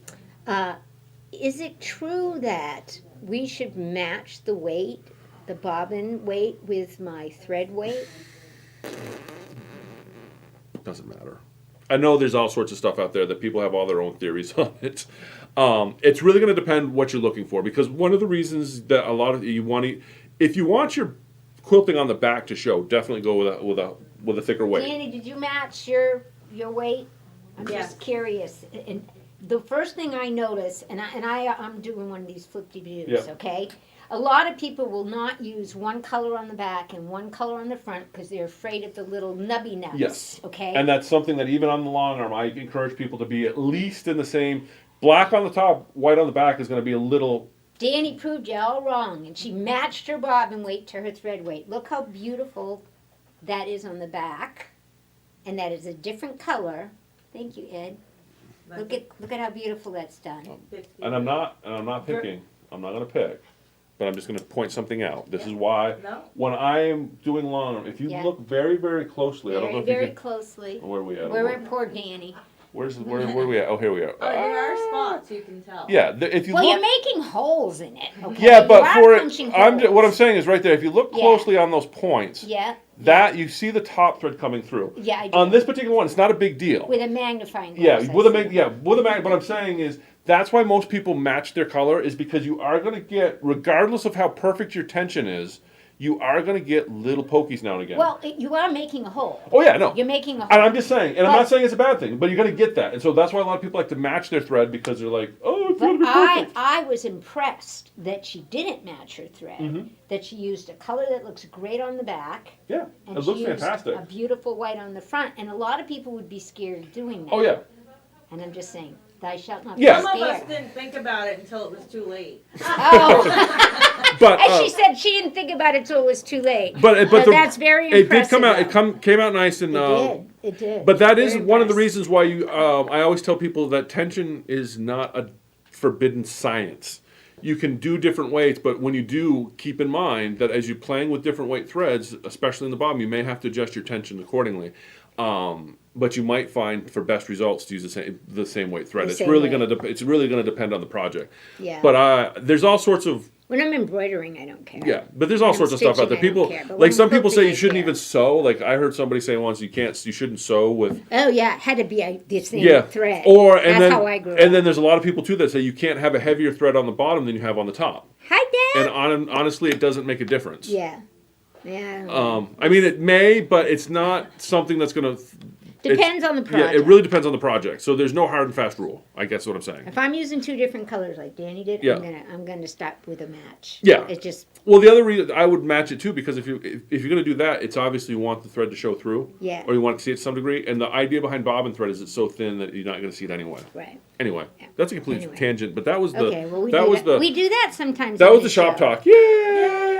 is it true that we should match the weight, the bobbin weight, with my thread weight? Doesn't matter. I know there's all sorts of stuff out there that people have all their own theories on it. It's really going to depend what you're looking for, because one of the reasons that a lot of you want to, if you want your quilting on the back to show, definitely go with a thicker weight. Danny, did you match your weight? I'm Yes. just curious. And the first thing I notice, I'm doing one of these flip-de-doos, Yeah. okay? A lot of people will not use one color on the back and one color on the front because they're afraid of the little nubby nubs. Yes. Okay. And that's something that even on the long arm, I encourage people to be at least in the same. Black on the top, white on the back is going to be a little. Danny proved you all wrong, and she matched her bobbin weight to her thread weight. Look how beautiful that is on the back, and that is a different color. Thank you, Ed. Look at how beautiful that's done. And I'm not picking. I'm not going to pick. But I'm just going to point something out. This is why No. when I'm doing long arm, if you Yeah. look very, very closely, I don't know if Very you can. closely. Where are we at? Where poor Danny. Where are we at? Oh, here we are. Oh, there are spots you can tell. Yeah, if you Well, look. you're making holes in it. Okay. Yeah, You but are for it, punching what holes. I'm saying is right there. If you look Yeah. closely on those points, Yeah. that you see the top thread coming through. Yeah, I do. On this particular one, it's not a big deal. With a magnifying glass. Yeah, I with a see. What I'm saying is that's why most people match their color, is because you are going to get, regardless of how perfect your tension is, you are going to get little pokies now and again. Well, you are making a hole. Oh yeah, no. You're making a hole. And I'm just saying, and I'm But- not saying it's a bad thing, but you're going to get that, and so that's why a lot of people like to match their thread, because they're like, oh, it's going But to be perfect. I was impressed that she didn't match her thread. Mhm. That she used a color that looks great on the back. Yeah, And it she looks used fantastic. a beautiful white on the front. And a lot of people would be scared of doing that. Oh yeah. And I'm just saying, thou shalt not Yeah. be Some of us scared. didn't think about it until it was too late. Oh, But and she said she didn't think about it till it was too late. but That's very it impressive. did come out. though. Came out nice, and It did. but that is Very one of the impressed. reasons why you. I always tell people that tension is not a forbidden science. You can do different weights, but when you do, keep in mind that as you're playing with different weight threads, especially in the bottom, you may have to adjust your tension accordingly. But you might find for best results to use the same weight thread. The It's same really weight. going to depend on the project. Yeah. But there's all sorts of. When I'm embroidering, I don't care. Yeah, but there's all When I'm sorts of stuff out there. stitching, I don't People care, but when like I'm some people say quilting, you I shouldn't care. even sew. Like I heard somebody say once, you shouldn't sew with. Oh yeah, it had to be the same thread. And That's how I grew up. then there's a lot of people too that say you can't have a heavier thread on the bottom than you have on the top. Hi, Dad. And honestly, it doesn't make a difference. Yeah. Yeah. I mean, it may, but it's not something that's going to. Depends on the project. Yeah, it really depends on the project. So there's no hard and fast rule. I guess what I'm saying. If I'm using two different colors like Danny did, Yeah. I'm gonna stop with a match. Yeah. It just Well, the other reason I would match it too, because if you're going to do that, it's obviously you want the thread to show through. Yeah. Or you want to see it to some degree. And the idea behind bobbin thread is it's so thin that you're not going to see it anyway. right. Anyway, Yeah. that's a complete Anyway. tangent, but that was the Okay. Well, we that do was that. the We do that sometimes. that on was the shop show. talk. Yay!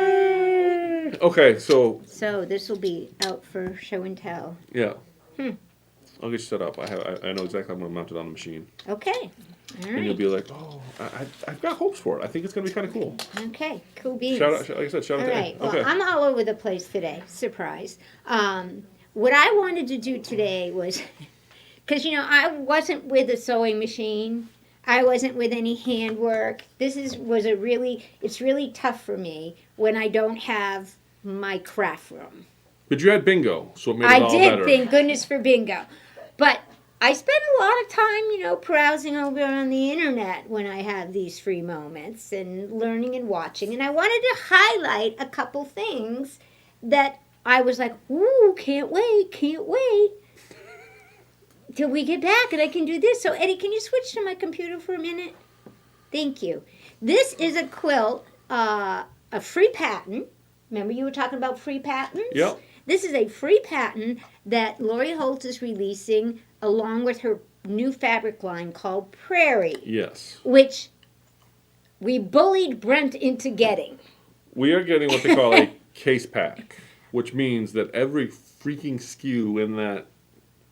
Okay, so So this will be out for show and tell. yeah. I'll get you set up. I know exactly how I'm going to mount it on the machine, Okay. All and you'll right. be like, oh, I've got hopes for it. I think it's going to be kind of cool. Okay. Cool beans. Shout out, like I said, shout out All to right. Ed. Well, Okay. I'm all over the place today. Surprise. What I wanted to do today was, because I wasn't with a sewing machine. I wasn't with any handwork. It's really tough for me when I don't have my craft room. But you had bingo, so it made it I all did, better. thank goodness for bingo. But I spend a lot of time, browsing over on the internet when I have these free moments and learning and watching. And I wanted to highlight a couple things that I was like, ooh, can't wait till we get back and I can do this. So, Eddie, can you switch to my computer for a minute? Thank you. This is a quilt, a free pattern. Remember you were talking about free patterns? Yep. This is a free pattern that Lori Holt is releasing along with her new fabric line called Prairie, Yes. which we bullied Brent into getting. We are getting what they call a case pack, which means that every freaking SKU in that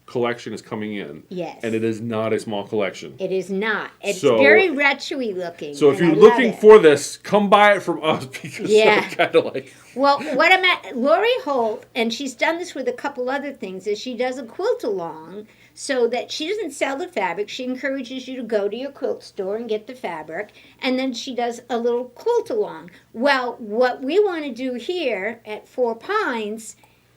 collection is coming in. Yes. And it is not a small collection. It is not. It's So- very retro-y looking. So if and you're I love looking it. for this, come buy it from us because Yeah. it's kind of like Well, what I'm at, Lori Holt, and she's done this with a couple other things, is she does a quilt along so that she doesn't sell the fabric. She encourages you to go to your quilt store and get the fabric, and then she does a little quilt along. Well, what we want to do here at Four Pines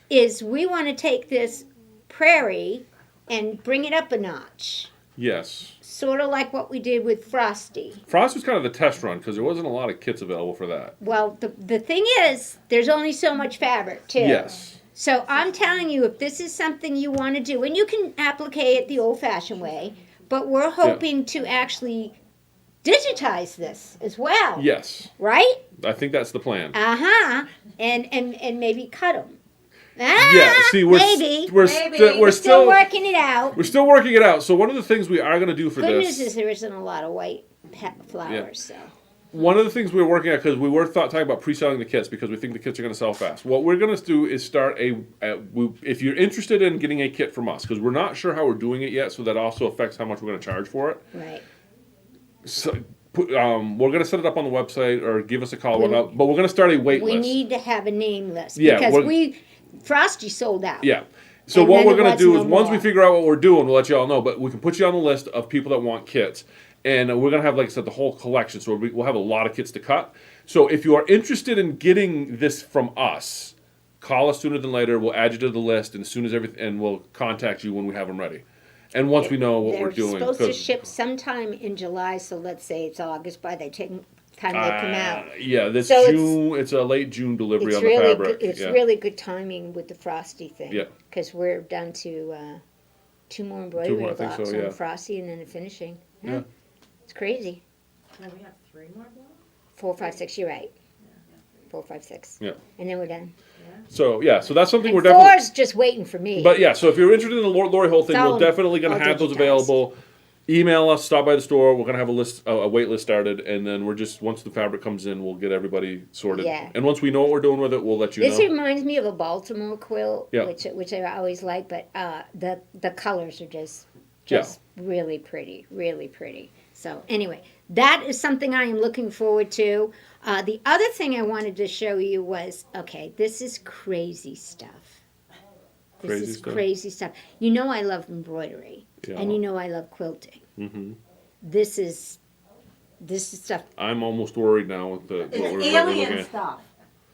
is we want to take this Prairie and bring it up a notch, yes. sort of like what we did with Frosty. Frost was kind of the test run because there wasn't a lot of kits available for that. Well, the thing is, there's only so much fabric, too. Yes. So I'm telling you, if this is something you want to do, and you can applicate it the old-fashioned way, but we're hoping to actually digitize this as well, Yes. right? I think that's the plan. And maybe cut them. Yeah. See, maybe. we're We're still working it out. We're still working it out. So one of the things we are going to do for Good this. news is there isn't a lot of white flowers, so. One of the things we were working at, because we were talking about pre-selling the kits because we think the kits are going to sell fast. What we're going to do is start if you're interested in getting a kit from us, because we're not sure how we're doing it yet, so that also affects how much we're going to charge for it. Right. So we're going to set it up on the website or give us a call, but we're going to start a wait We list. need to have a name list. Yeah, Because Frosty sold out. Yeah. So And what then we're there going to was do is no once we more. figure out what we're doing, we'll let you all know. But we can put you on the list of people that want kits. And we're going to have, like I said, the whole collection. So we'll have a lot of kits to cut. So if you are interested in getting this from us, call us sooner than later. We'll add you to the list. And as soon as and we'll contact you when we have them ready. And once we know what we're doing. They're supposed to 'cause, ship sometime in July, so let's say it's August by the time they come out. Yeah, this So June. It's a late June delivery It's on the really fabric. good, it's yeah. really good timing with the Frosty thing. Yeah. Because we're down to 2 more embroidery more, I think blocks so, yeah. on Frosty and then the finishing. Yeah. It's crazy. Now we have 3 more blocks? 4, 5, 6. You're right. 4, 5, 6. Yeah. And then we're done. So so that's something And we're definitely. four's just waiting for me. But yeah, so if you're interested in the Lori Holt thing, It's all- we're definitely going all to have those digitized. available. Email us, stop by the store. We're going to have a wait list started, and then once the fabric comes in, we'll get everybody sorted. Yeah. And once we know what we're doing with it, we'll let you This know. reminds me of a Baltimore quilt, Yeah. which I always like, but the colors are just Yeah. really pretty, really pretty. So anyway, that is something I am looking forward to. The other thing I wanted to show you was, okay, this is crazy stuff. This Crazy is stuff? crazy stuff. You know I love embroidery, Yeah. and you know I love quilting. Mm-hmm. This is stuff. I'm almost worried now with what It's we're looking alien at. stuff.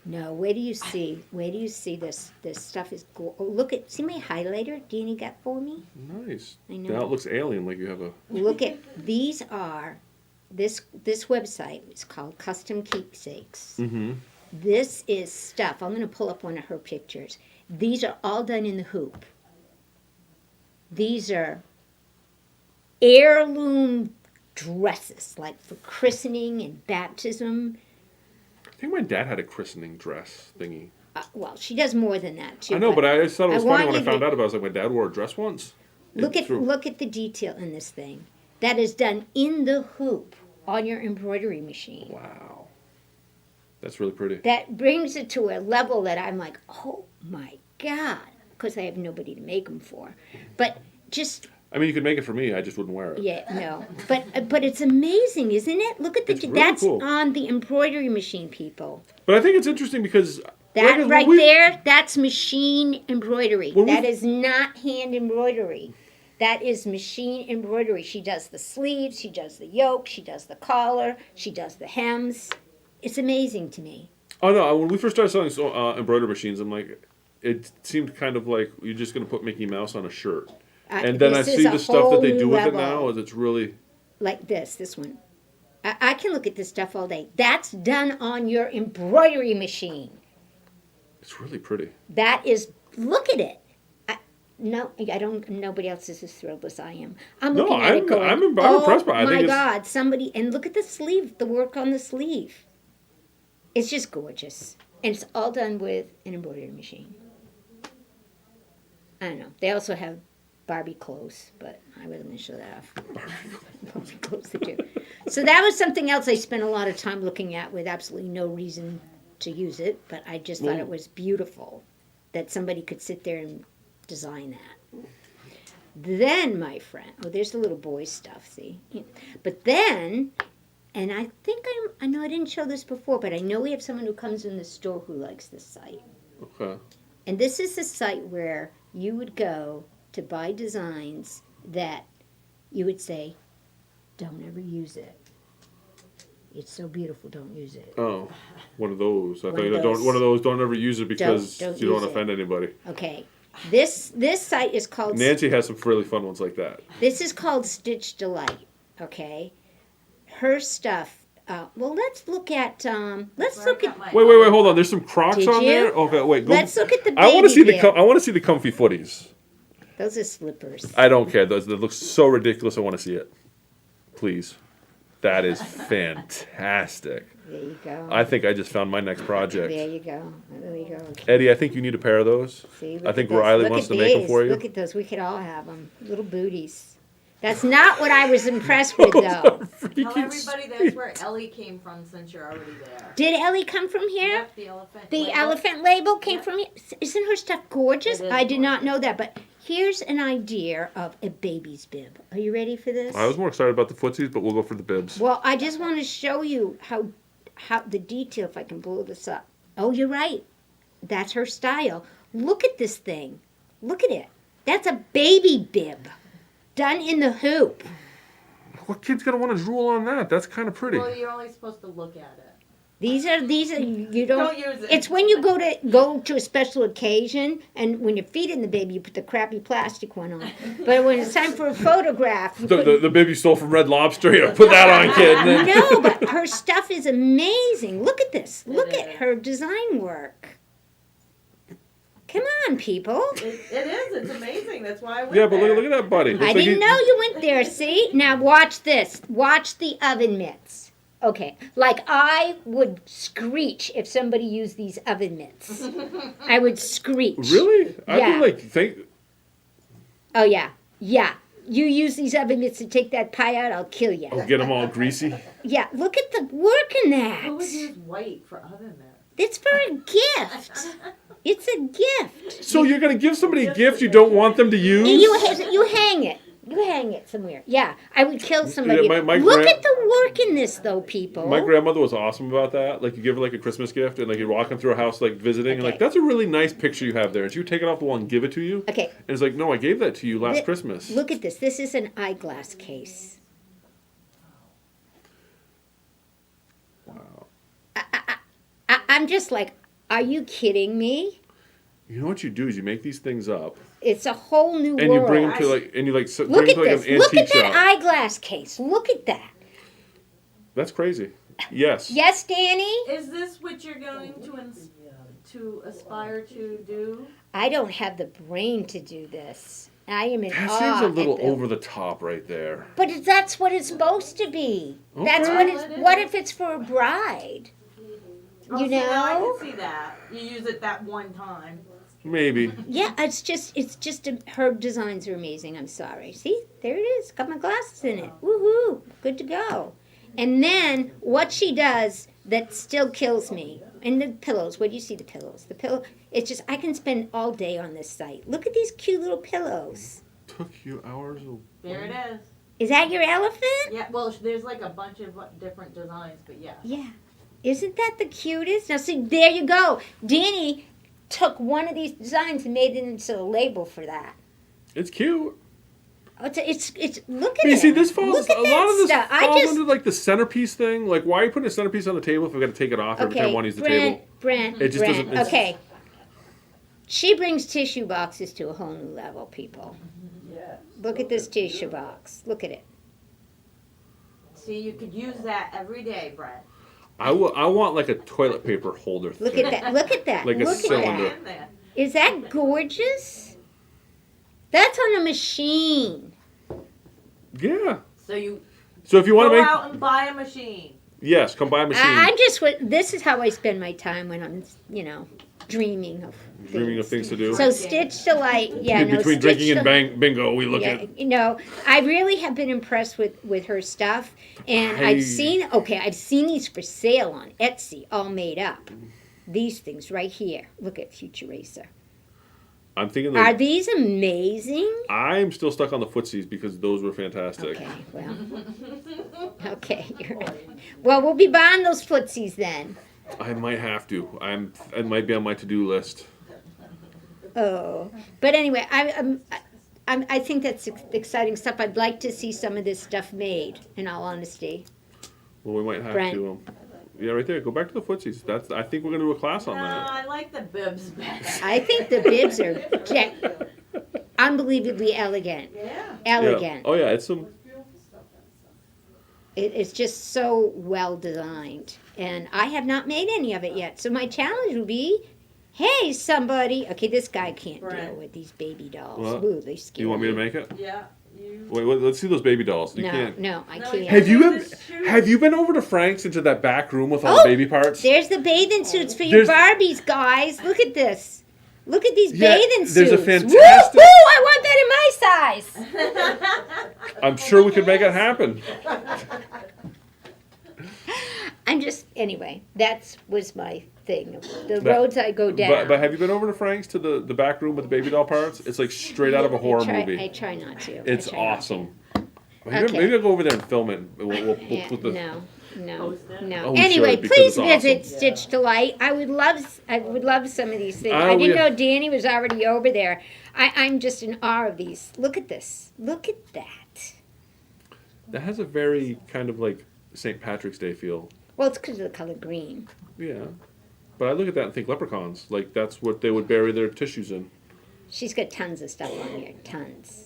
No, where do you see? Where do you see this? This stuff is. Look at. See my highlighter? Deanie got for me. Nice. I know. Now it looks alien, like you have a. Look at these are. This website is called Custom Keepsakes. Mm-hmm. This is stuff. I'm going to pull up one of her pictures. These are all done in the hoop. These are heirloom dresses, like for christening and baptism. I think my dad had a christening dress thingy. Well, she does more than that too. I know, but I just thought it was I funny want when I you to- found out about it. I was like, my dad wore a dress once. Look It's true. at the detail in this thing. That is done in the hoop on your embroidery machine. Wow. That's really pretty. That brings it to a level that I'm like, oh my God, because I have nobody to make them for. But just, I mean, you could make it for me. I just wouldn't wear it. yeah, no. But it's amazing, isn't it? Look at It's really that's cool. on the embroidery machine, people. But I think it's interesting because That like, right we- there, that's machine embroidery. When we- That is not hand embroidery. That is machine embroidery. She does the sleeves, she does the yoke, she does the collar, she does the hems. It's amazing to me. Oh no! When we first started selling embroidery machines, I'm like, it seemed kind of like you're just gonna put Mickey Mouse on a shirt. And then I This is see a the stuff that they whole do new with it level. now. Is it's really Like this one. I can look at this stuff all day. That's done on your embroidery machine. it's really pretty. That is, look at it. No, I don't. Nobody else is as thrilled as I am. I'm No, looking at it going, I'm impressed by it. I my think it's- God, somebody, and look at the sleeve, the work on the sleeve. It's just gorgeous. And it's all done with an embroidery machine. I don't know. They also have Barbie clothes, but I wasn't going to show that off. Barbie clothes, they do. So that was something else I spent a lot of time looking at with absolutely no reason to use it, but I just thought it was beautiful that somebody could sit there and design that. Then, my friend, oh, there's the little boy stuff, see? But then, and I think I know I didn't show this before, but I know we have someone who comes in the store who likes this site. Okay. And this is the site where you would go to buy designs that you would say, don't ever use it. It's so beautiful, don't use it. Oh, one of those. I One thought of you those. Don't ever use it because Don't you don't use want to offend anybody. Okay. This site is called Nancy has some really fun ones like that. This is called Stitch Delight, okay? Her stuff. Well, let's look at. Let's look at. Wait, hold on. There's some Crocs Did on you? there. Okay, wait. Go. Let's look at the. I want to see baby bib. I want to see the comfy footies. Those are slippers. I don't care. Those that looks so ridiculous. I want to see it. Please. That is fantastic. There you go. I think I just found my next project. There you go. There you go. Okay. Eddie, I think you need a pair of those. See, I think look at Riley this. wants Look to at make them these. for you. Look at those. We could all have them. Little booties. That's not what I was impressed with, though. Tell everybody that's where Ellie came from since you're already there. Did Ellie come from here? Yep, the elephant. The label. elephant label came Yep. from here. Isn't her stuff gorgeous? It is I did not gorgeous. know that, but here's an idea of a baby's bib. Are you ready for this? I was more excited about the footsies, but we'll go for the bibs. Well, I just want to show you how the detail, if I can blow this up. Oh, you're right. That's her style. Look at this thing. Look at it. That's a baby bib done in the hoop. What kid's gonna want to drool on that? That's kind of pretty. Well, you're only supposed to look at it. These are you Don't use it. It's when you go to a special occasion, and when you're feeding the baby, you put the crappy plastic one on. But when it's time for a photograph, you put The bib you stole from Red Lobster. You put that on, kid. And then... no, but her stuff is amazing. Look at this. Look at is. her design work. Come on, people. It is. It's amazing. That's why I went Yeah, but there. look at that buddy. Looks I like didn't he- know you went there, see? Now watch this. Watch the oven mitts. Okay, like I would screech if somebody used these oven mitts. I would screech. Really? I'd Yeah. be like, think. Oh, yeah. Yeah. You use these oven mitts to take that pie out, I'll kill you. Oh, get them all greasy. Yeah, look at the work in Who would that. use white for oven mitt? It's for a gift. It's a gift. So you're gonna give somebody a gift you don't want them to use? And you hang it. You hang it somewhere. Yeah, I would kill somebody. Yeah, my Look gran- at the work in this, though, people. My grandmother was awesome about that. Like, you give her like a Christmas gift, and like you're walking through a house, like visiting, and like, Okay. that's a really nice picture you have there. And she would take it off the wall and give it to you. Okay, And it's like, no, I gave that to you last Thi- Christmas. look at this. This is an eyeglass case. Wow. I'm just like, are you kidding me? You know what you do is you make these things up, It's a whole new and world. you bring them to like, and you like Look bring at them to like this. an Look antique at that shop. eyeglass case. Look at that. That's crazy. Yes. Yes, Danny? Is this what you're going to aspire to do? I don't have the brain to do this. I am in That awe. seems a at little the- over the top right there. But that's what it's supposed to be. That's Okay. what it's. Well, it What is. if it's for a bride? Oh, You see, now I know? can see that. You use it that one time. Maybe. Yeah, it's just her designs are amazing. I'm sorry. See, there it is. Got my glasses in it. Woohoo! Good to go. And then what she does that still kills me. And the pillows. Where do you see the pillows? The pillow. It's just I can spend all day on this site. Look at these cute little pillows. Took you hours of... There it is. Is that your elephant? Yeah, well, there's like a bunch of different designs, but yeah. Yeah. Isn't that the cutest? Now see, there you go. Danny took one of these designs and made it into a label for that. It's cute. It's look at You it. see, this falls. Look at A lot that of this stuff. falls under like the centerpiece thing. Like, why are you putting a centerpiece on the table if we're gonna take it off every time I want to use the table? Brent, It just Brent. doesn't- it's- Okay. She brings tissue boxes to a whole new level, people. Yeah. Look at this tissue box. Look at it. See, you could use that every day, Brent. I want like a toilet paper holder. Look thing. at that. Look at that. Like a Look cylinder. at that. Is that gorgeous? That's on a machine. Yeah. So you So if you want go to make, out and buy a machine. yes, come buy a machine. I'm just. This is how I spend my time when I'm, dreaming of. Dreaming of things to do. So Stitch Delight, yeah, no, Between Stitch drinking and Delight- bingo, we look Yeah, at. I really have been impressed with her stuff, and I've seen these for sale on Etsy, all made up. These things right here. Look at Future Racer. I'm thinking. Are Like, these amazing? I'm still stuck on the footsies because those were fantastic. Okay, well, okay. Well, we'll be buying those footsies then. I might have to. It might be on my to-do list. Oh, but anyway, I think that's exciting stuff. I'd like to see some of this stuff made. In all honesty. Well, we might have Brent. to. Yeah, right there. Go back to the footsies. I think we're gonna do a class on No, that. I like the bibs better. I think the bibs are unbelievably elegant. Yeah. Elegant. Yeah. Oh yeah, it's some. It's just so well designed. And I have not made any of it yet. So my challenge would be, hey, somebody. Okay, this guy can't deal Right. with these baby dolls. What? Ooh, they scare You want me to make it? Yeah. You. Wait, let's see those baby dolls. You No, can't. no, I No, can't. you Have you been over to Frank's into that back room with all Oh, the baby parts? There's the bathing suits for your There's- Barbies, guys. Look at this. Look at these Yeah, bathing suits. there's a Woo fantastic- hoo! I want that in my size. I'm sure we could make it happen. Anyway, that was my thing. The That- roads I go down. But have you been over to Frank's to the back room with the baby doll parts? It's like straight out of a horror I movie. try not to. It's I try not to. awesome. Okay. Maybe I'll go over there and film it. We'll Yeah, put the. no. Post it? No. Oh, we Anyway, should, because please it's visit awesome. Stitch Delight. I would love some of these things. Oh, I didn't yeah. know Danny was already over there. I'm just in awe of these. Look at this. Look at that. That has a very kind of like St. Patrick's Day feel. Well, it's because of the color green. Yeah. But I look at that and think leprechauns. Like that's what they would bury their tissues in. She's got tons of stuff on here. Tons.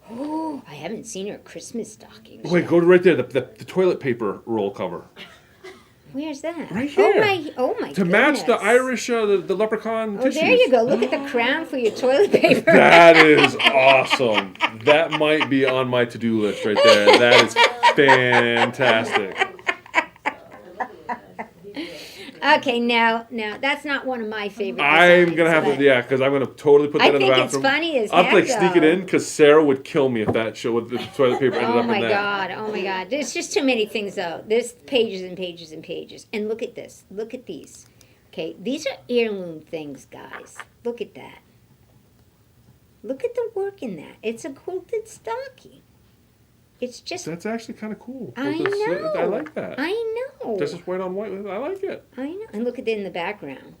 Oh, I haven't seen her Christmas stockings. Wait, yet. go to right there. The toilet paper roll cover. Where's that? Right here. Oh my. To match the goodness. Irish, the leprechaun Oh, tissues. there you go. Look at the crown for your toilet paper. That is awesome. That might be on my to-do list right there. That is fantastic. Okay, now that's not one of my favorite. I'm designs, gonna have but to, yeah, because I'm gonna totally put that I in the think it's bathroom. funny as I'll have to like heck, sneak it though. in because Sarah would kill me if that show with the toilet paper ended Oh up my in that. god! Oh my god! There's just too many things though. There's pages and pages and pages. And look at this. Look at these. Okay, these are heirloom things, guys. Look at that. Look at the work in that. It's a quilted stocking. It's just. That's actually kind of cool. I With the know. I like that. I know. That's just white on white. I like it. I know. And look at it in the background.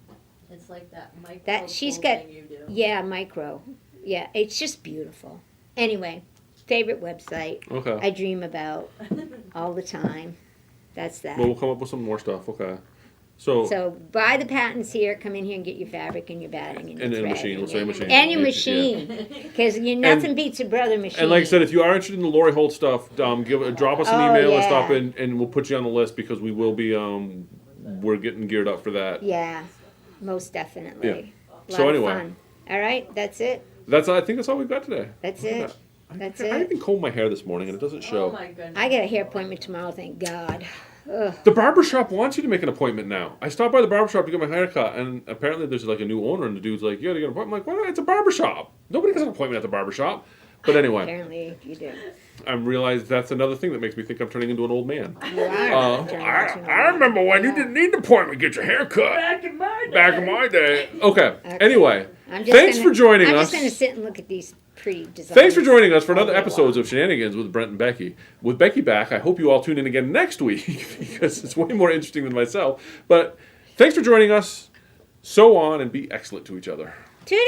It's like that micro That she's quilting got- you do. Yeah, micro. Yeah, it's just beautiful. Anyway, favorite website. Okay. I dream about all the time. That's that. Well, we'll come up with some more stuff. Okay. So, So buy the patents here. Come in here and get your fabric and your batting and your and then a thread machine. We'll and say a your- machine. And your Yeah. machine, because nothing beats a brother machine. And like I said, if you are interested in the Lori Holt stuff, drop us an Oh, email and yeah. stop in, and we'll put you on the list because we will be. We're getting geared up for that. Yeah, most definitely. Yeah. A lot So of anyway. fun. All right, that's it. I think that's all we've got today. That's Look at it. that. That's I it. even combed my hair this morning and it doesn't show. Oh my goodness. I got a hair appointment tomorrow. Thank God. Ugh. The barber shop wants you to make an appointment now. I stopped by the barber shop to get my hair cut, and apparently there's like a new owner, and the dude's like, "You gotta get an appointment." I'm like, "Well, it's a barber shop. Nobody gets an appointment at the barber shop." But anyway, Apparently, you do. I realized that's another thing that makes me think I'm turning into an old man. You are. I remember when you didn't need an appointment to get your hair cut. Back in my day. Back in my day. Okay. Anyway, I'm just thanks gonna- for joining I'm us. just going to sit and look at these pretty designs. Thanks for joining us for another episodes of Shenanigans with Brent and Becky. With Becky back, I hope you all tune in again next week because it's way more interesting than myself. But thanks for joining us. So on and be excellent to each other. Toodoo!